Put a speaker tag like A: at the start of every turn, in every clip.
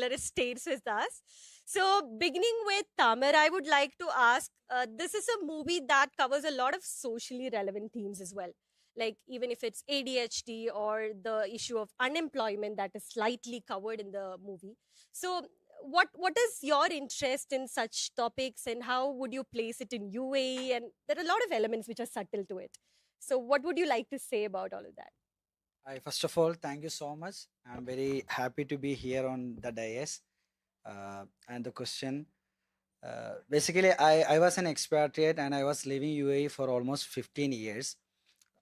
A: particular stays with us. So, beginning with Tamar, I would like to ask this is a movie that covers a lot of socially relevant themes as well. Like, even if it's ADHD or the issue of unemployment that is slightly covered in the movie. So, what is your interest in such topics and how would you place it in UAE? And there are a lot of elements which are subtle to it. So, what would you like to say about all of that?
B: First of all, thank you so much. I'm very happy to be here on the dais. And the question, basically, I was an expatriate and I was living UAE for almost 15 years.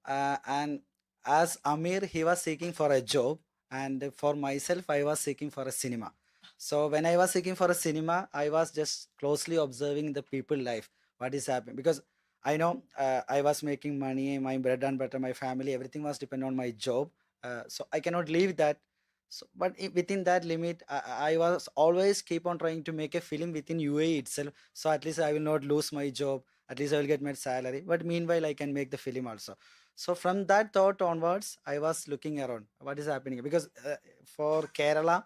B: And as Amir, he was seeking for a job, and for myself, I was seeking for a cinema. So when I was seeking for a cinema, I was just closely observing the people life, what is happening, because I know I was making money, my bread and butter, my family, everything was dependent on my job. So I cannot leave that. So, but within that limit, I was always keep on trying to make a film within UAE itself. So at least I will not lose my job. At least I will get my salary. But meanwhile, I can make the film also. So from that thought onwards, I was looking around what is happening, because for Kerala,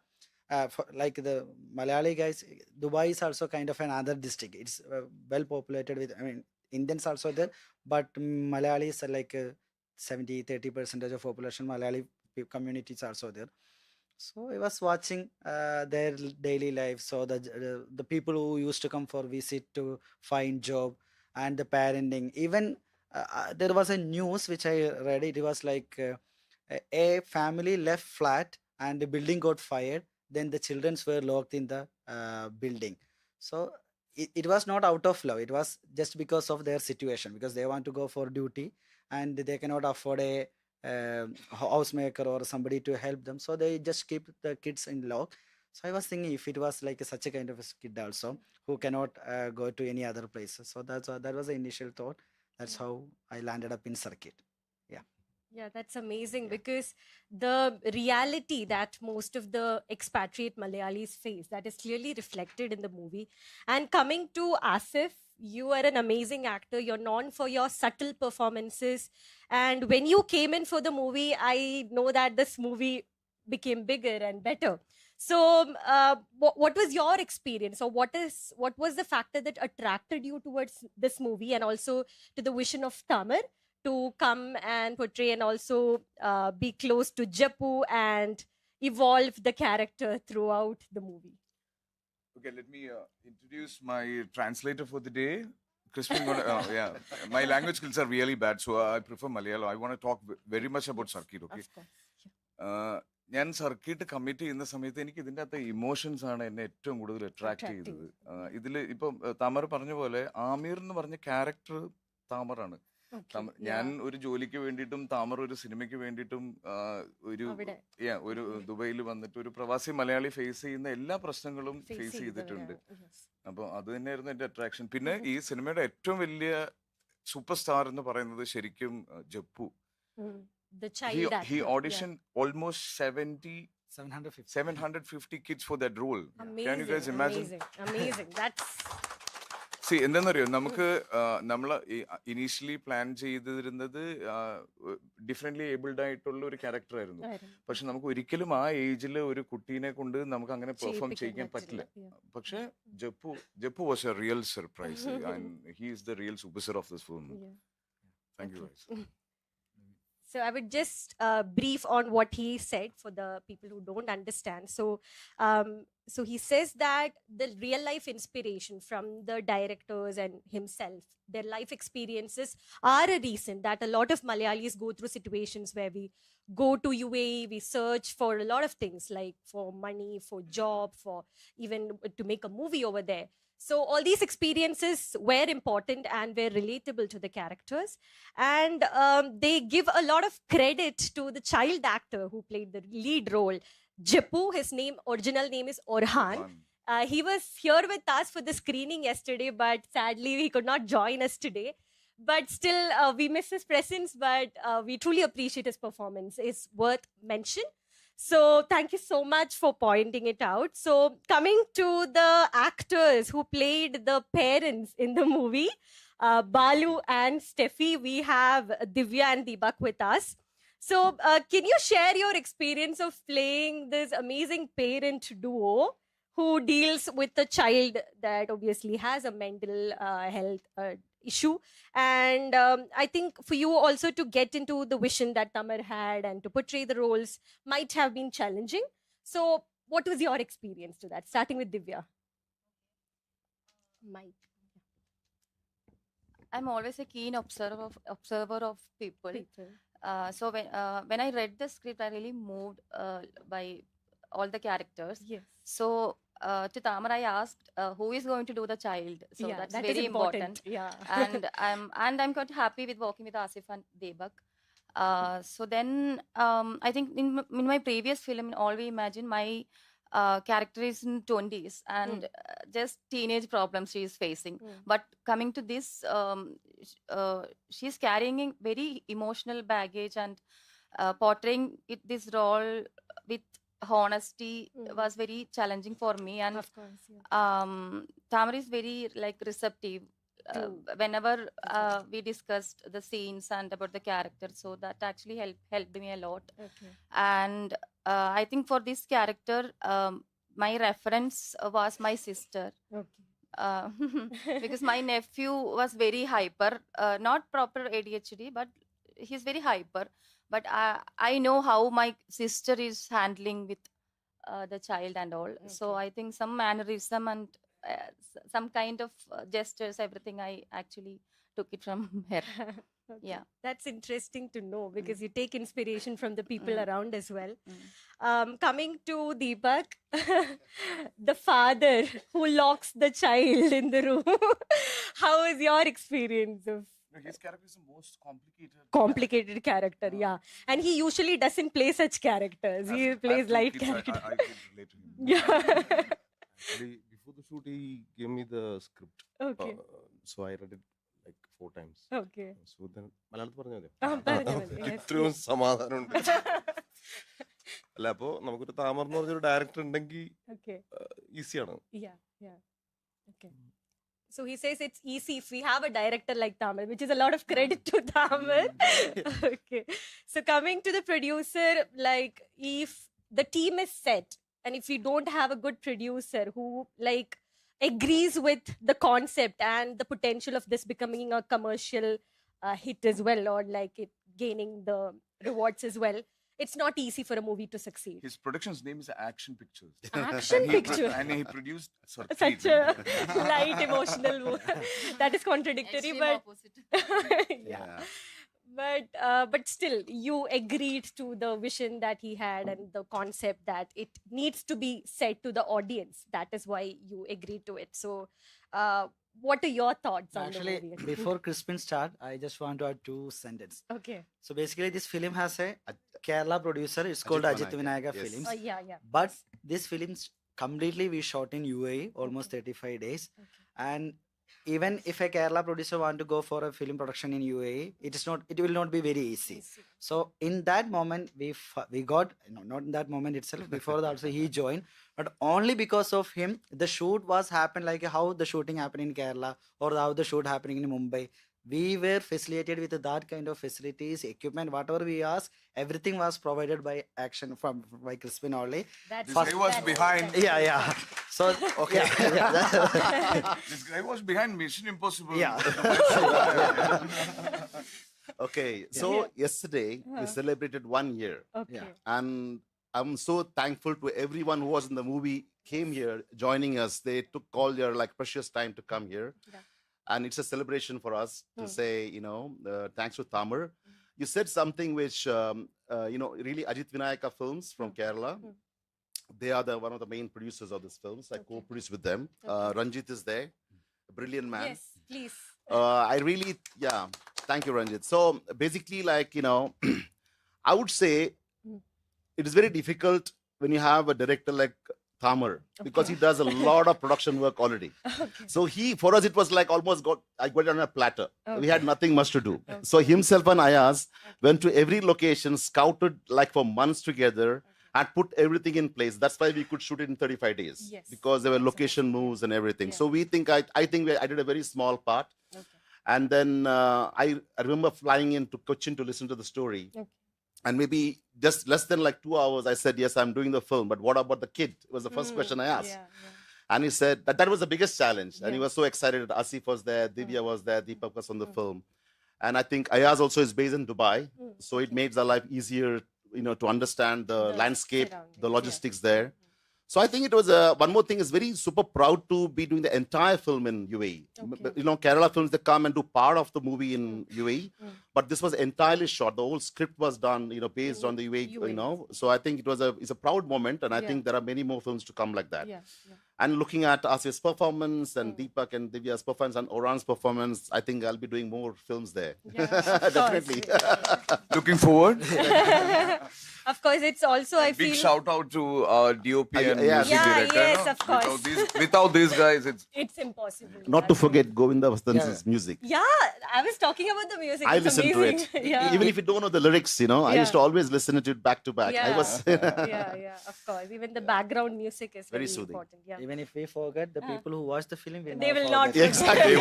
B: for like the Malayali guys, Dubai is also kind of another district. It's well populated with, I mean, Indians also there, but Malayalis are like 70-30% of population. Malayali communities also there. So I was watching their daily life. So the people who used to come for visit to find job, and the parenting. Even there was a news which I read. It was like a family left flat and the building got fired. Then the children were locked in the building. So it was not out of love. It was just because of their situation, because they want to go for duty and they cannot afford a housemaker or somebody to help them, so they just keep the kids in lock. So I was thinking, if it was like such a kind of a kid also who cannot go to any other places, so that was the initial thought. That's how I landed up in Sarkeet. Yeah.
A: Yeah, that's amazing
B: Yeah.
A: because the reality that most of the expatriate Malayalis face that is clearly reflected in the movie. And coming to Asif, you are an amazing actor. You're known for your subtle performances. And when you came in for the movie, I know that this movie became bigger and better. So, what was your experience, or what was the factor that attracted you towards this movie, and also to the vision of Tamar to come and portray and also be close to Japu and evolve the character throughout the movie?
C: Okay, let me introduce my translator for the day. Crispin, yeah, my language skills are really bad, so I prefer Malayalam. I want to talk very much about Sarkeet, okay?
A: Of course.
C: ഞാൻ circuit commit ചെയ്യുന്ന സമയത്ത് എനിക്ക് ഇതിൻ്റെ അകത്തെ emotions ആണ് എന്നെ ഏറ്റവും കൂടുതൽ അട്രാക്ട് ചെയ്തത്. ഇതിൽ ഇപ്പം താമർ പറഞ്ഞ പോലെ ആമീർ എന്ന് പറഞ്ഞ ക്യാരക്ടർ താമറാണ്. ഞാൻ ഒരു ജോലിക്ക് വേണ്ടിയിട്ടും താമർ ഒരു സിനിമയ്ക്ക് വേണ്ടിയിട്ടും ഒരു ദുബൈയിൽ വന്നിട്ട് ഒരു പ്രവാസി മലയാളി ഫേസ് ചെയ്യുന്ന എല്ലാ പ്രശ്നങ്ങളും ഫേസ് ചെയ്തിട്ടുണ്ട്. അപ്പൊ അത് തന്നെയായിരുന്നു എന്റെ അട്രാക്ഷൻ. പിന്നെ ഈ സിനിമയുടെ ഏറ്റവും വലിയ സൂപ്പർ സ്റ്റാർ എന്ന് പറയുന്നത് ശരിക്കും Japu. He auditioned almost 750 kids for that role.
A: Amazing,
C: Can you guys imagine?
A: Amazing. That's
C: എന്താണെന്നറിയോ, നമുക്ക് നമ്മൾ ഇനീഷ്യലി പ്ലാൻ ചെയ്തിരുന്നത് ഡിഫറെന്റ്ലി ഏബിൾഡ് ആയിട്ടുള്ള ഒരു ക്യാരക്ടർ ആയിരുന്നു. പക്ഷെ നമുക്ക് ഒരിക്കലും ആ ഏജിൽ ഒരു കുട്ടീനെ കൊണ്ട് നമുക്ക് അങ്ങനെ പെർഫോം ചെയ്യാൻ പറ്റില്ല. പക്ഷെ Jappu was a real surprise and he is the real super star of this film. Thank you guys.
A: So I would just brief on what he said for the people who don't understand. So he says that the real life inspiration from the directors and himself, their life experiences are a reason that a lot of Malayalis go through situations where we go to UAE, we search for a lot of things like for money, for job, for even to make a movie over there. So all these experiences were important and were relatable to the characters. And they give a lot of credit to the child actor who played the lead role, Japu. His original name is Orhan. He was here with us for the screening yesterday, but sadly he could not join us today. But still, we miss his presence, but we truly appreciate his performance. It's worth mention. So thank you so much for pointing it out. So coming to the actors who played the parents in the movie, Balu and Steffi, we have Divya and Deepak with us. So can you share your experience of playing this amazing parent duo? who deals with a child that obviously has a mental health issue. And I think for you also to get into the vision that Tamar had and to portray the roles might have been challenging. So, what was your experience to that? Starting with Divya. Mike.
D: I'm always a keen observer of people.
A: People.
D: So when I read the script, I really moved by all the characters.
A: Yes.
D: So to Tamar, I asked who is going to do the child. So
A: Yeah,
D: that's
A: that is
D: very important.
A: Yeah.
D: And I'm quite happy with working with Asif and Debak. So then I think in my previous film, in All We Imagine, my character is in 20s and just teenage problems she is facing. But coming to this, she's carrying a very emotional baggage, and portraying this role with honesty was very challenging for me. And
A: Of course. Yeah.
D: Tamar is very like receptive
A: True.
D: whenever we discussed the scenes and about the character, so that actually helped me a lot.
A: Okay.
D: And I think for this character, my reference was my sister.
A: Okay.
D: Because my nephew was very hyper, not proper ADHD, but he's very hyper. But I know how my sister is handling with the child and all. So
A: Okay.
D: I think some mannerism and some kind of gestures, everything, I actually took it from her.
A: Okay.
D: Yeah.
A: That's interesting to know because you take inspiration from the people
D: Mm.
A: around as well.
D: Mm.
A: Coming to Deepak, the father who locks the child in the room. How is your experience of
C: No, his character is the most
A: complicated character? Yeah. And he usually doesn't play such characters. He plays light characters.
C: I can relate to him.
A: Yeah.
E: Actually, before the shoot, he gave me the script.
A: Okay.
E: So I read it like 4 times.
A: Okay.
E: So then മലയാളത്തിൽ പറഞ്ഞാൽ
A: പറഞ്ഞാൽ മതി.
E: മതി
A: Yes,
E: ഇത്രയും സമാധാനമുണ്ട്. അല്ല അപ്പോ നമുക്കൊരു താമർ എന്ന് പറഞ്ഞൊരു ഡയറക്ടർ ഉണ്ടെങ്കിൽ
A: Okay.
E: ഈസിയാണ്.
A: Yeah. Yeah. Okay. So he says it's easy if we have a director like Tamar, which is a lot of credit to Tamar. Okay. So coming to the producer, like if the team is set and if we don't have a good producer who like agrees with the concept and the potential of this becoming a commercial hit as well, or like it gaining the rewards as well, it's not easy for a movie to succeed.
C: His production's name is Action Pictures.
A: Action Picture.
C: And he produced Sarkeet.
A: Such a light emotional that is contradictory,
D: Extreme
A: but
D: opposite.
A: yeah. But still you agreed to the vision that he had and the concept that it needs to be said to the audience. That is why you agreed to it. So what are your thoughts on
B: Actually,
A: the movie?
B: before Crispin start, I just want to add 2 sentences.
A: Okay.
B: So basically, this film has a Kerala producer. It's called Ajit
E: Ajit
B: Vinayaga
E: Vinayaga, yes.
B: Films.
A: Yeah.
B: But this film's completely we shot in UAE, almost 35 days.
A: Okay.
B: And even if a Kerala producer want to go for a film production in UAE, it will not be very easy. So in that moment, we got, no, not in that moment itself, before that also he joined, but only because of him, the shoot was happened like how the shooting happened in Kerala or how the shoot happening in Mumbai. We were facilitated with that kind of facilities, equipment, whatever we asked, everything was provided by Action by Crispin only.
A: That's
C: This guy was behind.
B: Yeah. So
C: Okay.
B: yeah.
C: This guy was behind Mission Impossible.
B: Yeah.
E: Okay, so yesterday we celebrated 1 year,
A: Okay.
B: Yeah.
E: and I'm so thankful to everyone who was in the movie, came here, joining us. They took all their like precious time to come here.
A: Yeah.
E: And it's a celebration for us to say, thanks to Tamar. You said something which, really Ajit Vinayaka Films from Kerala. They are one of the main producers of these films. I co-produced with them. Ranjit is there, a brilliant man.
A: Yes, please.
E: Thank you, Ranjit. So basically, I would say it is very difficult when you have a director like Tamar, because he does a lot of production work already. So for us, it was like I got it on a platter. We had nothing much to do. So himself and Ayaz went to every location, scouted like for months together, and put everything in place. That's why we could shoot it in 35 days,
A: Yes.
E: because there were location moves and everything. So I think I did a very small part.
A: Okay.
E: And then I remember flying into Cochin to listen to the story.
A: Okay.
E: And maybe just less than like 2 hours, I said, yes, I'm doing the film. But what about the kid? It was the first question I asked.
A: Yeah.
E: And he said that was the biggest challenge. And he
A: Yeah.
E: was so excited. Asif was there, Divya was there, Deepak was on the film. And I think Ayaz also is based in Dubai. So it makes our life easier, to understand the landscape,
A: surroundings,
E: the
A: yeah.
E: logistics there. So I think it was one more thing is very super proud to be doing the entire film in UAE.
A: Okay.
E: Kerala films, they come and do part of the movie in UAE, but this was entirely shot. The whole script was done, based on the UAE, So I think it's a proud moment, and I
A: Yeah.
E: think there are many more films to come like that.
A: Yeah.
E: And looking at Asif's performance and Deepak and Divya's performance and Oran's performance, I think I'll be doing more films there.
A: Yeah, of course.
E: Definitely.
C: Looking forward.
A: Of course, it's also I
C: Big
A: feel
C: shout out to our DOP and
E: yeah.
C: music
A: Yeah,
C: director.
A: yes,
C: no?
A: of course.
C: Without these guys,
A: it's impossible.
E: Not to forget Govinda Vastan's music.
A: Yeah, I was talking about the music.
E: I
A: It's
E: listen to
A: amazing.
E: it.
A: Yeah.
E: Even if you don't know the lyrics, I
A: Yeah.
E: used to always listen to it back to back.
A: Yeah.
E: I was
A: yeah, of course. Even the background music is
E: Very
A: very
E: soothing.
A: important. Yeah.
B: Even if we forget, the people who watch the film will
A: They
B: never
A: will not
B: forget.
E: Exactly.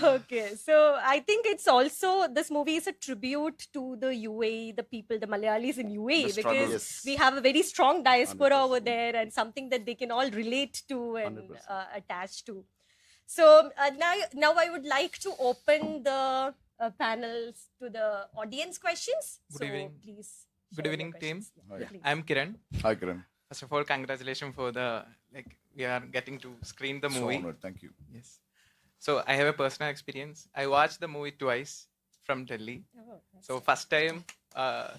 A: Okay, so I think it's also this movie is a tribute to the UAE, the people, the Malayalis in UAE,
C: The struggle.
A: because
E: Yes.
A: we have a very strong diaspora
E: 100%.
A: over there and something that they can all relate to and
E: 100%.
A: attach to. So now I would like to open the panels to the audience questions.
F: Good
A: So
F: evening.
A: please.
F: Good
A: share your
F: evening, team.
A: questions.
C: Hi.
A: Please.
F: I'm Kiran.
C: Hi, Kiran.
F: First of all, congratulations for we are getting to screen the
C: So
F: movie.
C: honored. Thank you.
F: Yes. So I have a personal experience. I watched the movie twice from Delhi.
A: Oh, that's
F: So first time,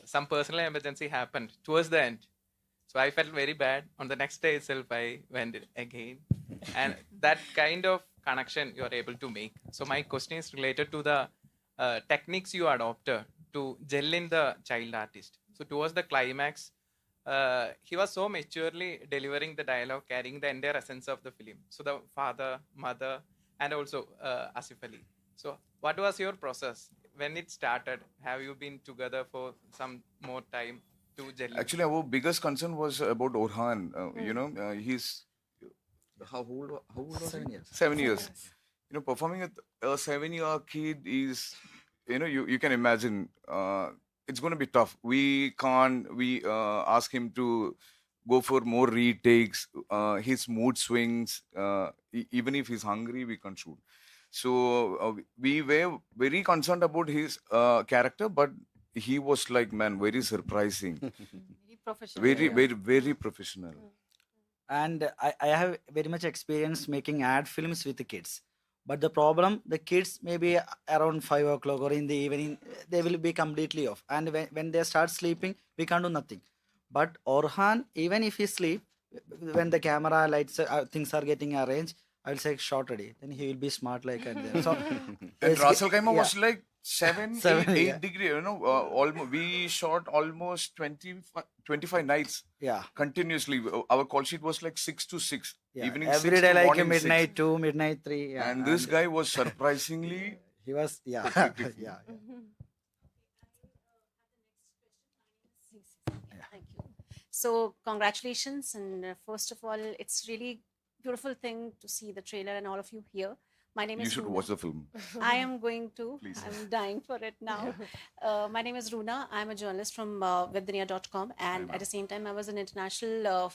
F: some personal emergency happened towards the end. So I felt very bad. On the next day itself, I went again, and that kind of connection you are able to make. So my question is related to the techniques you adopted to gel in the child artist. So towards the climax, he was so maturely delivering the dialogue, carrying the entire essence of the film. So the father, mother, and also Asif Ali. So what was your process when it started? Have you been together for some more time to gel?
C: Actually, our biggest concern was about Orhan. He's how old was
B: 7
C: he?
B: years.
C: 7 years. Performing with a 7-year kid is, you can imagine. It's going to be tough. We ask him to go for more retakes. His mood swings. Even if he's hungry, we can't shoot. So we were very concerned about his character, but he was like, man, very surprising.
D: Very professional.
C: Very professional.
B: And I have very much experience making ad films with the kids. But the problem, the kids maybe around 5 o'clock or in the evening, they will be completely off. And when they start sleeping, we can't do nothing. But Orhan, even if he sleep, when the camera lights, things are getting arranged, I will say shot ready. Then he will be smart like that. So
C: And
B: basically-
C: Russell Kaima
B: yeah.
C: was like 7,
B: 7,
C: 8
B: yeah.
C: degree. Almost we shot almost 25 nights
B: Yeah.
C: continuously. Our call sheet was like 6 to 6.
B: Yeah.
C: Evening
B: Every
C: 6
B: day
C: to
B: like
C: morning
B: midnight
C: 6.
B: 2, midnight 3. Yeah.
C: And this guy was surprisingly.
B: he was, yeah.
C: Completely
B: yeah.
G: Thank you. So congratulations, and first of all, it's really beautiful thing to see the trailer and all of you here. My name
C: You
G: is
C: should
G: Runa.
C: watch the film.
G: I am going to.
C: Please.
G: I'm dying for it now. My name is Runa. I'm a journalist from webdunia.com, and at the same time, I was an international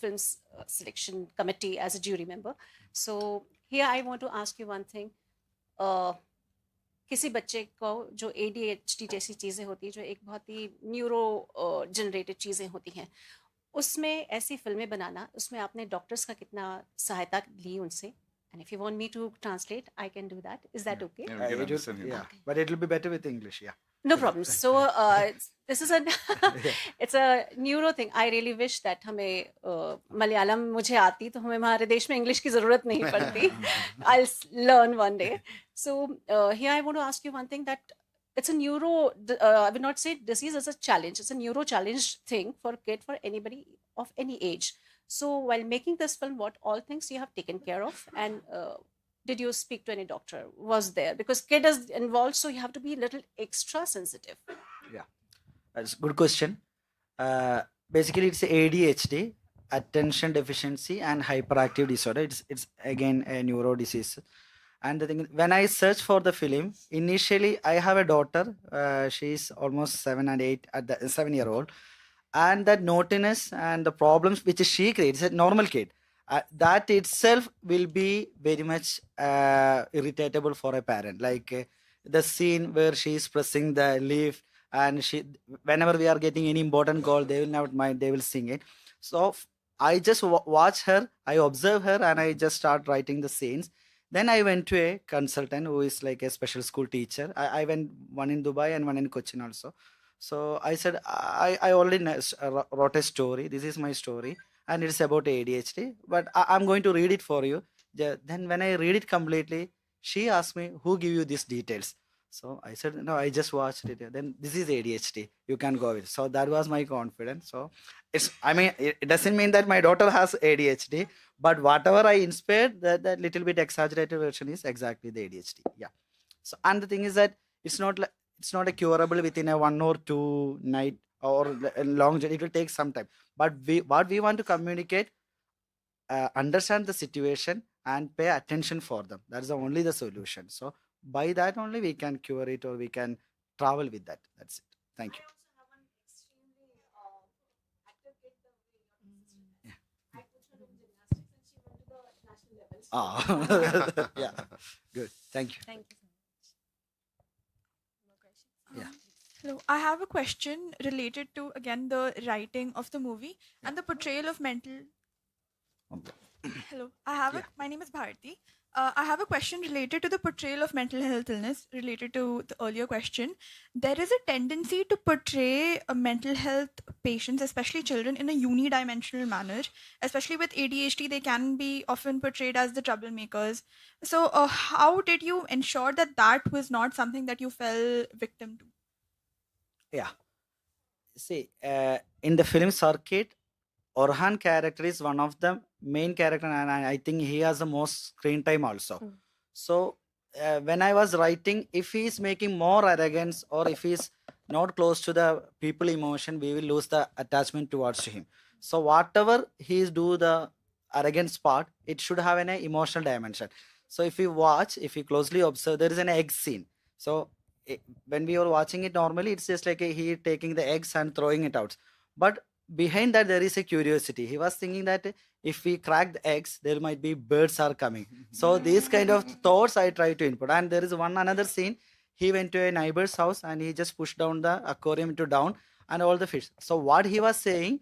G: films selection committee as a jury member. So here, I want to ask you one thing. किसी बच्चे को जो ADHD जैसी चीज़ें होती हैं, जो एक बहुत ही न्यूरो जनरेटेड चीज़ें होती हैं, उसमें ऐसी फिल्में बनाना, उसमें आपने डॉक्टर्स का कितना सहायता ली उनसे? And if you want me to translate, I can do that. Is that okay?
C: Yeah, we
B: Uh,
C: can
B: it will-
C: understand him.
B: yeah. But it will be better with English. Yeah.
G: No problem. So this is it's a neuro thing. I really wish that हमें मलयालम मुझे आती तो हमें हमारे देश में English की ज़रूरत नहीं पड़ती. I'll learn one day. So here I want to ask you one thing, that it's a neuro. I would not say disease as a challenge. It's a neuro challenge thing for kid, for anybody of any age. So while making this film, what all things you have taken care of, and did you speak to any doctor? Was there, because kid is involved, so you have to be a little extra sensitive.
B: That's a good question. Basically, it's ADHD, attention deficiency and hyperactive disorder. It's again a neuro disease. And the thing is, when I searched for the film, initially I have a daughter. She's almost 7 and 8 at the 7-year-old. and that naughtiness and the problems which she creates, a normal kid, that itself will be very much irritatable for a parent. Like the scene where she is pressing the leaf, and she, whenever we are getting any important call, they will not mind, they will sing it. So I just watch her, I observe her, and I just start writing the scenes. Then I went to a consultant who is like a special school teacher. I went one in Dubai and one in Cochin also. So I said, I already wrote a story. This is my story, and it's about ADHD. But I'm going to read it for you. Then when I read it completely, she asked me, "Who give you these details?" So I said, "No, I just watched it." Then this is ADHD. You can go with it. So that was my confidence. So it's, I mean, it doesn't mean that my daughter has ADHD, but whatever I inspired, that little bit exaggerated version is exactly the ADHD. Yeah. So, and the thing is that it's not like, it's not a curable within a 1 or 2 night or a long journey. It will take some time. But what we want to communicate, understand the situation and pay attention for them. That's only the solution. So by that only we can cure it, or we can travel with that. That's it. Thank you. Ah, yeah, good. Thank you.
A: Thank you so much. More questions?
B: Yeah.
H: Hello, I have a question related to again the writing of the movie and the portrayal of mental. Hello, my name is Bharti. I have a question related to the portrayal of mental health illness, related to the earlier question. There is a tendency to portray mental health patients, especially children, in a unidimensional manner. Especially with ADHD, they can be often portrayed as the troublemakers. So, how did you ensure that that was not something that you fell victim to?
B: Yeah. See, in the film Sarkeet, Orhan character is one of the main character, and I think he has the most screen time also. So when I was writing, if he is making more arrogance, or if he is not close to the people emotion, we will lose the attachment towards him. So whatever he is do the arrogance part, it should have an emotional dimension. So if you watch, if you closely observe, there is an egg scene. So when we are watching it normally, it's just like he taking the eggs and throwing it out. But behind that there is a curiosity. He was thinking that if we crack the eggs, there might be birds are coming. So these kind of thoughts I try to input. And there is one another scene. He went to a neighbor's house and he just pushed down the aquarium to down and all the fish. So what he was saying,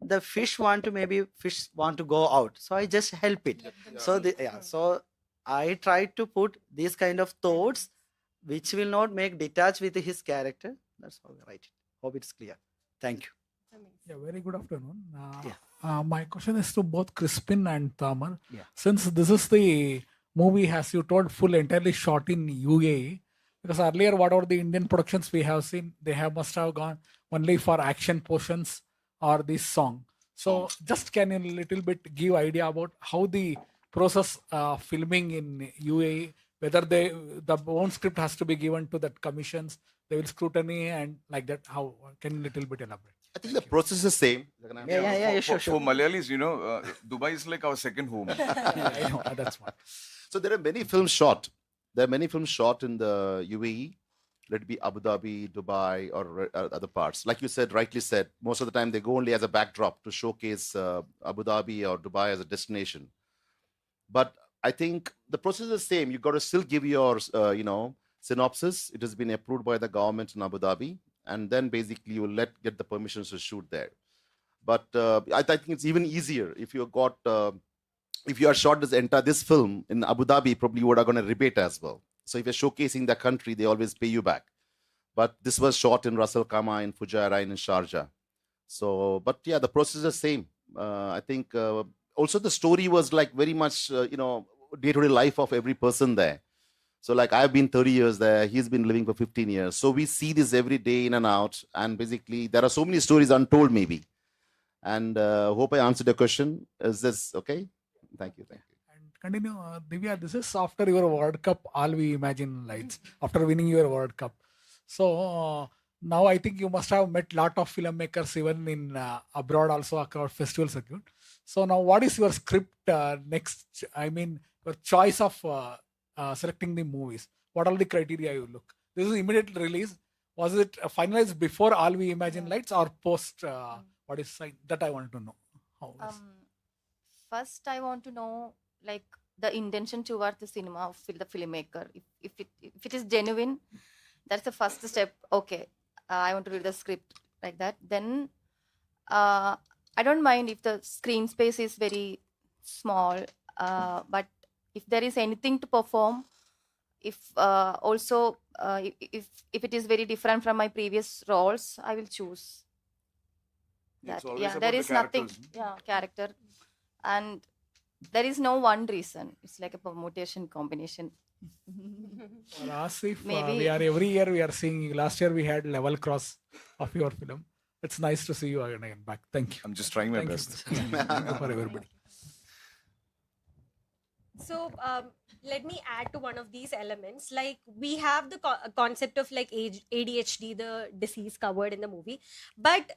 B: the fish want to go out. So I just help it. So so I try to put these kind of thoughts which will not make detached with his character. That's how I write it. Hope it's clear. Thank you.
I: Yeah, very good afternoon.
B: Yeah.
I: My question is to both Crispin and Tamar.
B: Yeah.
I: Since this is the movie, as you told, entirely shot in UAE, because earlier, whatever the Indian productions we have seen, they must have gone only for action portions or this song. So, just can you a little bit give idea about how the process filming in UAE, whether the own script has to be given to that commissions, they will scrutiny and like that. How can you little bit elaborate?
E: I think the process is the same.
B: Yeah, sure.
C: For Malayalis, Dubai is like our second home.
I: I know, that's one.
E: So there are many films shot. There are many films shot in the UAE. Let it be Abu Dhabi, Dubai, or other parts. Like you said, rightly said, most of the time they go only as a backdrop to showcase Abu Dhabi or Dubai as a destination. But I think the process is the same. You got to still give your, synopsis. It has been approved by the government in Abu Dhabi, and then basically you will get the permissions to shoot there. But I think it's even easier if you got if you are shot this film in Abu Dhabi, probably you would have gonna rebate as well. So if you're showcasing the country, they always pay you back. But this was shot in Ras Al Khaimah, in Fujairah, in Sharjah. So, but yeah, the process is the same. I think also the story was like very much day-to-day life of every person there. So like I've been 30 years there, he's been living for 15 years. So we see this every day in and out. And basically there are so many stories untold maybe. And hope I answered your question. Is this okay? Thank you.
I: And continue, Divya, this is after your World Cup, All We Imagine Lights, after winning your World Cup. So now I think you must have met lot of filmmakers even in abroad also across festival circuit. So now what is your script next? I mean, your choice of selecting the movies. What are the criteria you look? This is immediate release. Was it finalized before All We Imagine Lights or post What is sign? That I want to know. How is
D: First, I want to know like the intention towards the cinema of the filmmaker. If it is genuine, that's the first step. Okay, I want to read the script like that. Then I don't mind if the screen space is very small, but if there is anything to perform, if also if it is very different from my previous roles, I will choose that.
C: It's always
D: Yeah,
C: about
D: there
C: the
D: is nothing.
C: characters.
D: Yeah, character, and there is no one reason. It's like a permutation combination.
I: For Asif,
D: Maybe-
I: we are every year we are seeing. Last year we had level cross of your film. It's nice to see you again back. Thank you.
C: I'm just trying my
I: Thank you.
C: best.
I: Thank you for everybody.
A: So let me add to one of these elements. Like we have the concept of like ADHD, the disease covered in the movie, but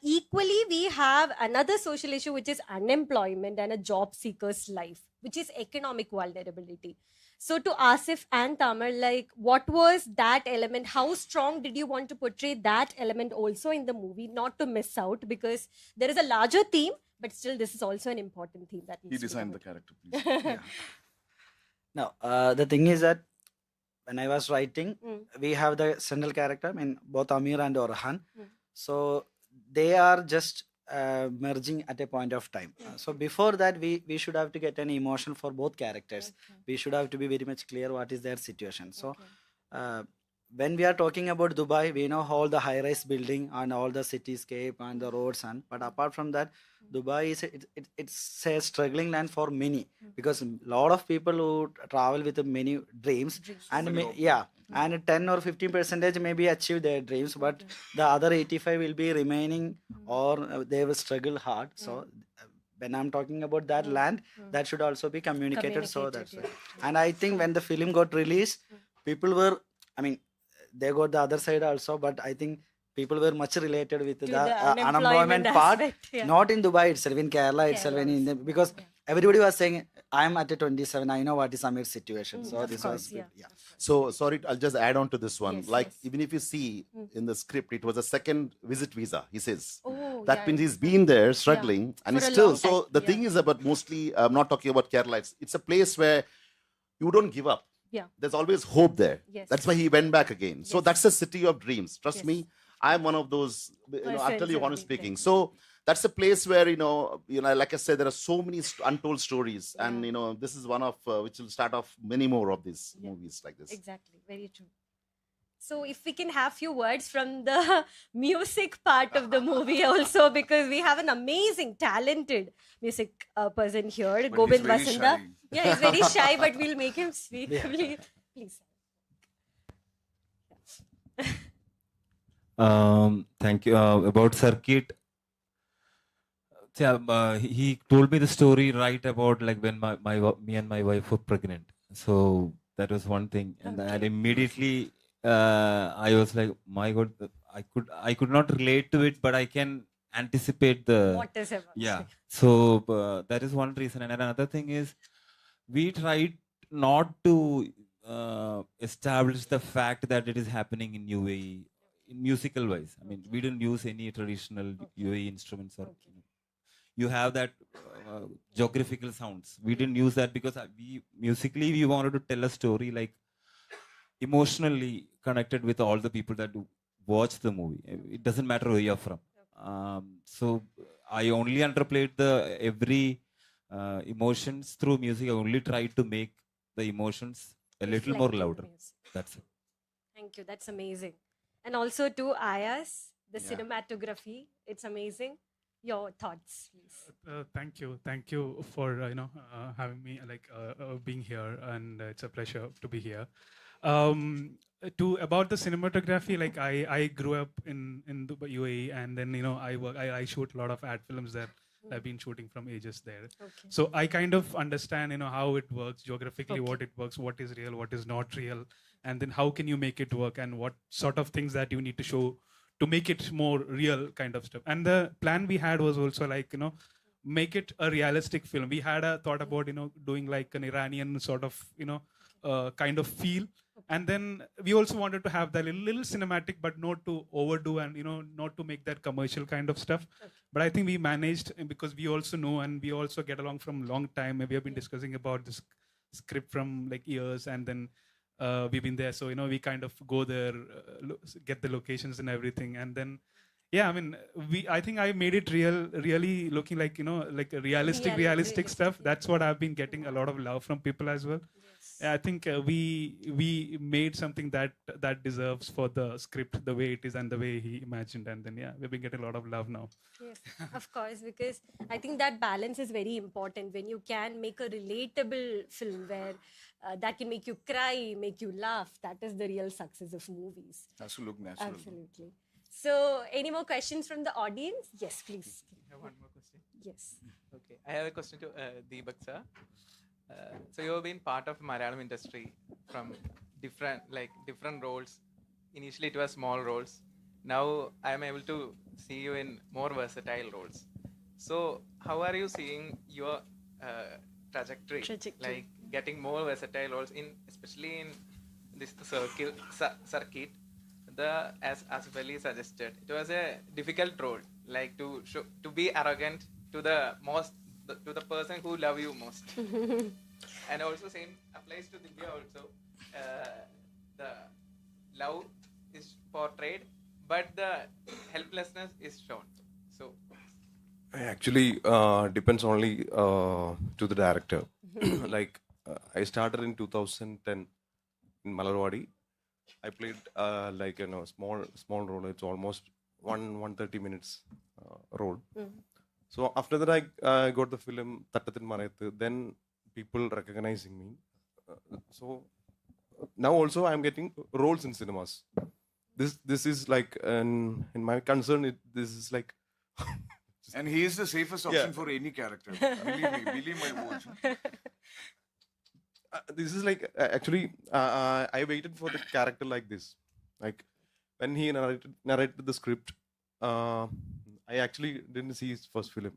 A: equally we have another social issue, which is unemployment and a job seeker's life, which is economic vulnerability. So to Asif and Tamar, like what was that element? How strong did you want to portray that element also in the movie, not to miss out? Because there is a larger theme, but still this is also an important theme that
C: He
A: needs to be
C: designed the
A: covered.
C: character, please.
B: Yeah. Now, the thing is that when I was writing, we have the central character, I mean, both Amir and Orhan. So they are just merging at a point of time. So before that, we should have to get an emotion for both characters. We should have to be very much clear what is their situation. So when we are talking about Dubai, we know all the high-rise building and all the cityscape and the roads, and but apart from that, Dubai is it's a struggling land for many, because a lot of people who travel with many dreams, and and 10 or 15% maybe achieve their dreams, but the other 85 will be remaining, or they will struggle hard. So when I'm talking about that land, that should also be communicated. So that's it. And I think when the film got released, people were, I mean, they got the other side also, but I think people were much related with the unemployment part,
A: aspect, yeah.
B: not in Dubai itself, in Kerala itself, and in the, because everybody was saying, I'm at a 27, I know what is Amir's situation. So
A: of
B: this
A: course,
B: was,
A: yeah.
E: So sorry, I'll just add on to this one.
A: Yes,
E: like
A: yes.
E: even if you see in the script, it was a second visit visa. He says
A: Oh,
E: that
A: yeah,
E: means
A: yeah.
E: he's been there struggling, and
A: For
E: he's
A: a
E: still.
A: long
E: So
A: time,
E: the
A: yeah.
E: thing is about mostly. I'm not talking about Kerala. It's a place where you don't give up.
A: Yeah.
E: There's always hope there.
A: Yes.
E: That's why he went back again. So
A: Yes.
E: that's a city of dreams. Trust
A: Yes.
E: me, I'm one of those. I'll tell
A: Persons
E: you
A: who have
E: honestly
A: been
E: speaking.
A: there.
E: So that's a place where like I said, there are so many untold stories, and
A: Yeah.
E: this is one of which will start off many more of these
A: Yeah.
E: movies like this.
A: Exactly, very true. So if we can have few words from the music part of the movie also, because we have an amazing, talented music person here,
C: But
A: Gobind
C: he's very
A: Vasanta.
C: shy.
A: Yeah, he's very shy, but we'll make him speak.
B: Yeah.
A: Please.
J: Thank you. About Sarkeet, he told me the story right about like when me and my wife were pregnant. So that was one thing, and immediately I was like, my God, I could not relate to it, but I can anticipate the
A: What is it?
J: yeah. So that is one reason, and another thing is we tried not to establish the fact that it is happening in UAE in musical wise. I mean, we didn't use any traditional UAE instruments or you have that geographical sounds. We didn't use that because we musically we wanted to tell a story like emotionally connected with all the people that do watch the movie. It doesn't matter where you're from. So I only underplayed the every emotions through music. I only tried to make the emotions a little more
A: Reflecting
J: louder.
A: music.
J: That's it.
A: Thank you. That's amazing. And also to Ayas, the
B: Yeah.
A: cinematography. It's amazing. Your thoughts, please.
K: Thank you for having me, being here, and it's a pleasure to be here. About the cinematography, like I grew up in Dubai, UAE, and then I shoot a lot of ad films there. I've been shooting from ages there.
A: Okay.
K: So I kind of understand, how it works geographically, what it works, what is real, what is not real, and then how can you make it work, and what sort of things that you need to show to make it more real kind of stuff. And the plan we had was also make it a realistic film. We had a thought about, doing like an Iranian sort of, kind of feel. And then we also wanted to have that little cinematic, but not to overdo and not to make that commercial kind of stuff. But I think we managed, because we also know and we also get along from long time. We have been discussing about this script from like years, and then we've been there. So we kind of go there, get the locations and everything, and then. Yeah, I mean, I think I made it really looking like like a realistic stuff.
A: Yeah.
K: That's what I've been getting a lot of love from people as well.
A: Yes.
K: I think we made something that deserves for the script, the way it is and the way he imagined, and then we've been getting a lot of love now.
A: Yes, of course, because I think that balance is very important. When you can make a relatable film where that can make you cry, make you laugh, that is the real success of movies.
C: Has to look natural.
A: Absolutely. So, any more questions from the audience? Yes, please.
F: I have one more question.
A: Yes.
F: Okay, I have a question to Deepak sir. So you have been part of Malayalam industry from different roles. Initially, it was small roles. Now I am able to see you in more versatile roles. So how are you seeing your trajectory? Like getting more versatile roles especially in this Sarkeet. As Asif suggested, it was a difficult role, like to be arrogant to to the person who love you most. And also same applies to Divya also. The love is portrayed, but the helplessness is shown. So
L: actually depends only to the director. Like I started in 2010 in Malarwadi. I played small role. It's almost 130 minutes role. So after that I got the film Tattatin Marayathu. Then people recognizing me. So now also I'm getting roles in cinemas. This is like in my concern. This is like.
C: And he is the safest option for any character. Believe my words.
L: This is like actually I waited for the character like this. Like when he narrated the script, I actually didn't see his first film,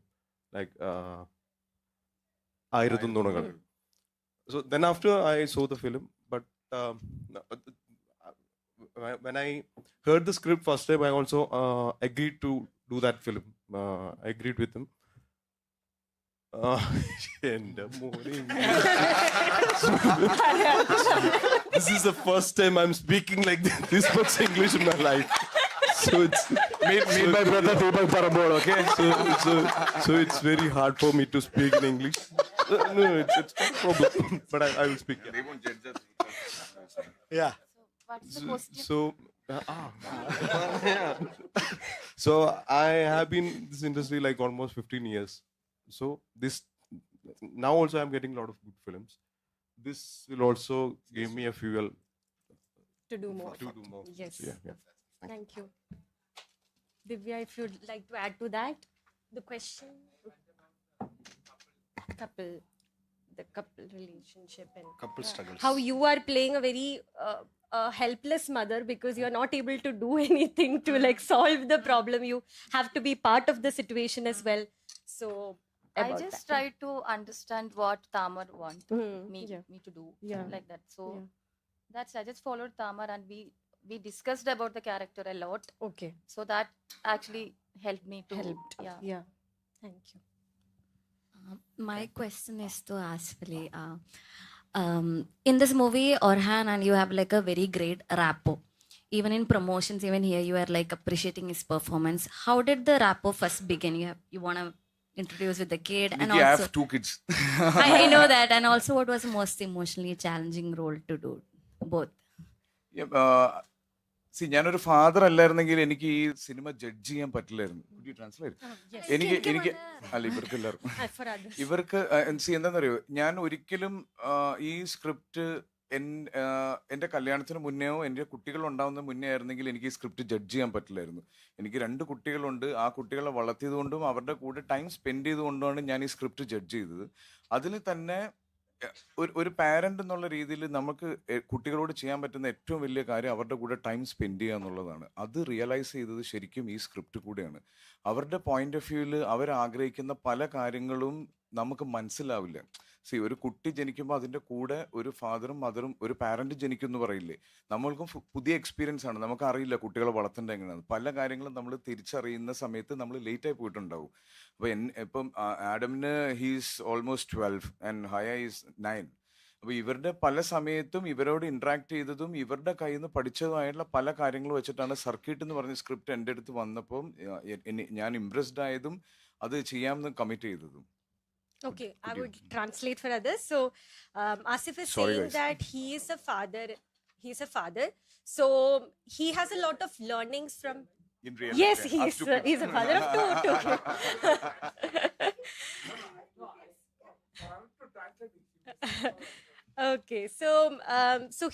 L: like Ayirathum Thunagal. So then after I saw the film, but when I heard the script first time, I also agreed to do that film. I agreed with him. This is the first time I'm speaking like this much English in my life. So it's
C: Meet my brother Deepak Parambol, okay?
L: So it's very hard for me to speak in English. No, it's not a problem. But I will speak.
C: They won't judge us.
B: Yeah.
D: What's the question?
L: So I have been in this industry like almost 15 years. So this now also I'm getting a lot of good films. This will also give me a fuel
A: To do more. Yes.
L: Yeah.
A: Thank you. Divya, if you'd like to add to that, the question, the couple relationship and
B: Couple struggles.
A: how you are playing a very helpless mother because you are not able to do anything to like solve the problem. You have to be part of the situation as well. So
D: I
A: about
D: just
A: that.
D: tried to understand what Tamar wanted me to do,
A: Yeah.
D: like that. So that's I just followed Tamar, and we discussed about the character a lot.
A: Okay.
D: So that actually helped me to
A: Yeah. Thank you.
M: My question is to Asif. In this movie, Orhan and you have like a very great rapport. Even in promotions, even here, you are like appreciating his performance. How did the rapport first begin? You want to introduce with the kid, and
C: I
M: also
C: have 2 kids.
M: I know that. And also, what was the most emotionally challenging role to do? Both.
C: ഞാനൊരു father അല്ലായിരുന്നെങ്കിൽ എനിക്ക് ഈ cinema judge ചെയ്യാൻ പറ്റില്ലായിരുന്നു. എനിക്ക് അല്ല ഇവർക്ക് എല്ലാവർക്കും ഇവർക്ക് എന്താണെന്നറിയോ, ഞാൻ ഒരിക്കലും ഈ സ്ക്രിപ്റ്റ് എൻ്റെ കല്യാണത്തിന് മുന്നെയോ എൻ്റെ കുട്ടികൾ ഉണ്ടാവുന്ന മുന്നേ ആയിരുന്നെങ്കിൽ എനിക്ക് ഈ സ്ക്രിപ്റ്റ് ജഡ്ജ് ചെയ്യാൻ പറ്റില്ലായിരുന്നു. എനിക്ക് 2 കുട്ടികളുണ്ട്. ആ കുട്ടികളെ വളർത്തിയത് കൊണ്ടും അവരുടെ കൂടെ ടൈം സ്പെൻഡ് ചെയ്തുകൊണ്ടാണ് ഞാൻ ഈ സ്ക്രിപ്റ്റ് ജഡ്ജ് ചെയ്തത്. അതിൽ തന്നെ ഒരു പാരന്റ് എന്നുള്ള രീതിയിൽ നമുക്ക് കുട്ടികളോട് ചെയ്യാൻ പറ്റുന്ന ഏറ്റവും വലിയ കാര്യം അവരുടെ കൂടെ ടൈം സ്പെൻഡ് ചെയ്യുക എന്നുള്ളതാണ്. അത് റിയലൈസ് ചെയ്തത് ശരിക്കും ഈ സ്ക്രിപ്റ്റ് കൂടെയാണ്. അവരുടെ പോയിന്റ് ഓഫ് വ്യൂവിൽ അവർ ആഗ്രഹിക്കുന്ന പല കാര്യങ്ങളും നമുക്ക് മനസ്സിലാവില്ല. ഒരു കുട്ടി ജനിക്കുമ്പോൾ അതിൻ്റെ കൂടെ ഒരു ഫാദറും മദറും ഒരു പാരന്റ് ജനിക്കും എന്ന് പറയില്ലേ, നമ്മൾക്കും പുതിയ എക്സ്പീരിയൻസ് ആണ്. നമുക്ക് അറിയില്ല കുട്ടികളെ വളർത്തേണ്ടത് എങ്ങനെയാണ്. പല കാര്യങ്ങളും നമ്മൾ തിരിച്ചറിയുന്ന സമയത്ത് നമ്മൾ ലേറ്റായി പോയിട്ടുണ്ടാവും. അപ്പോൾ ഇപ്പം ആഡമിന് he's almost 12 and Haya is 9. അപ്പോൾ ഇവരുടെ പല സമയത്തും ഇവരോട് ഇൻട്രാക്ട് ചെയ്തതും ഇവരുടെ കയ്യിൽ നിന്ന് പഠിച്ചതുമായിട്ടുള്ള പല കാര്യങ്ങൾ വെച്ചിട്ടാണ് സർക്കീട്ട് എന്ന് പറഞ്ഞ സ്ക്രിപ്റ്റ് എൻ്റെ അടുത്ത് വന്നപ്പം ഞാൻ ഇംപ്രസ്ഡ് ആയതും അത് ചെയ്യാമെന്ന് കമ്മിറ്റ് ചെയ്തതും.
A: Okay, I would translate for others. So, Asif is
C: Sorry,
A: saying
C: guys.
A: that he is a father. He's a father. So, he has a lot of learnings from.
C: In real
A: Yes,
C: life, yeah.
A: he's a father of two. Okay, so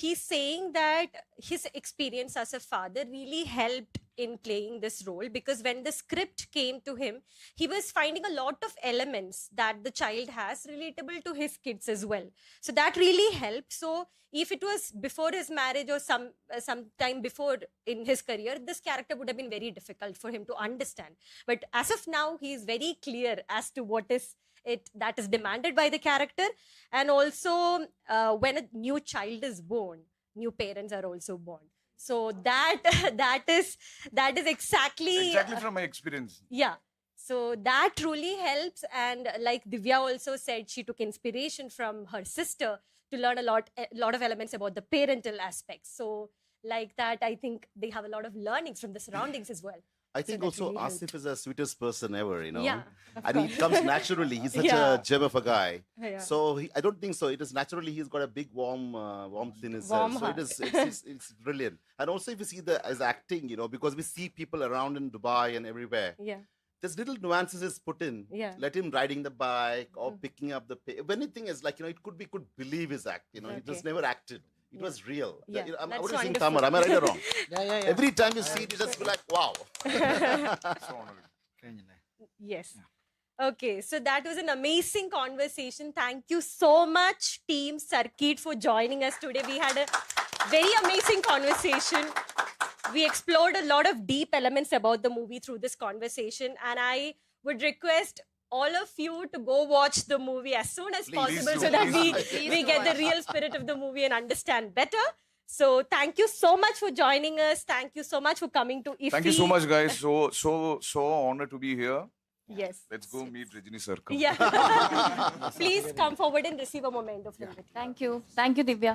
A: he's saying that his experience as a father really helped in playing this role, because when the script came to him, he was finding a lot of elements that the child has relatable to his kids as well. So that really helped. So if it was before his marriage or some time before in his career, this character would have been very difficult for him to understand. But as of now, he is very clear as to what is it that is demanded by the character. And also when a new child is born, new parents are also born. So that is exactly
C: from my experience.
A: Yeah. So that truly helps. And like Divya also said, she took inspiration from her sister to learn a lot of elements about the parental aspects. So like that, I think they have a lot of learnings from the surroundings as well.
E: I think
A: that
E: also
A: really helped.
E: Asif is the sweetest person ever, you know.
A: Yeah, of
E: And
A: course.
E: it comes naturally. He's such
A: Yeah.
E: a gem of a guy.
A: Yeah.
E: So I don't think so. It is naturally he's got a big warmth in his
A: Warm
E: so
A: heart.
E: it's brilliant. And also if you see his acting, you know, because we see people around in Dubai and everywhere.
A: Yeah.
E: There's little nuances is put in.
A: Yeah.
E: Let him riding the bike or picking up the if anything is like, you know, it could be could believe his act. You know, he just
A: Okay.
E: never acted. It was real.
A: Yeah,
E: You know,
A: that's
E: what do you think,
A: wonderful.
E: Tamar? Am I right or wrong?
B: Yeah.
E: Every time you see it, you just be like, wow.
C: So honored.
A: Yes. Okay, so that was an amazing conversation. Thank you so much, Team Sarkeet, for joining us today. We had a very amazing conversation. We explored a lot of deep elements about the movie through this conversation, and I would request all of you to go watch the movie as soon as
E: Please
A: possible
E: do,
A: so that
E: please
A: we get the real spirit of the movie and understand better. So thank you so much for joining us. Thank you so much for coming to IFFI.
C: Thank you so much, guys. So honored to be here.
A: Yes.
C: Let's go meet Rajini sir.
A: Yeah. Please come forward and receive a moment of
D: Thank you. Thank you, Divya.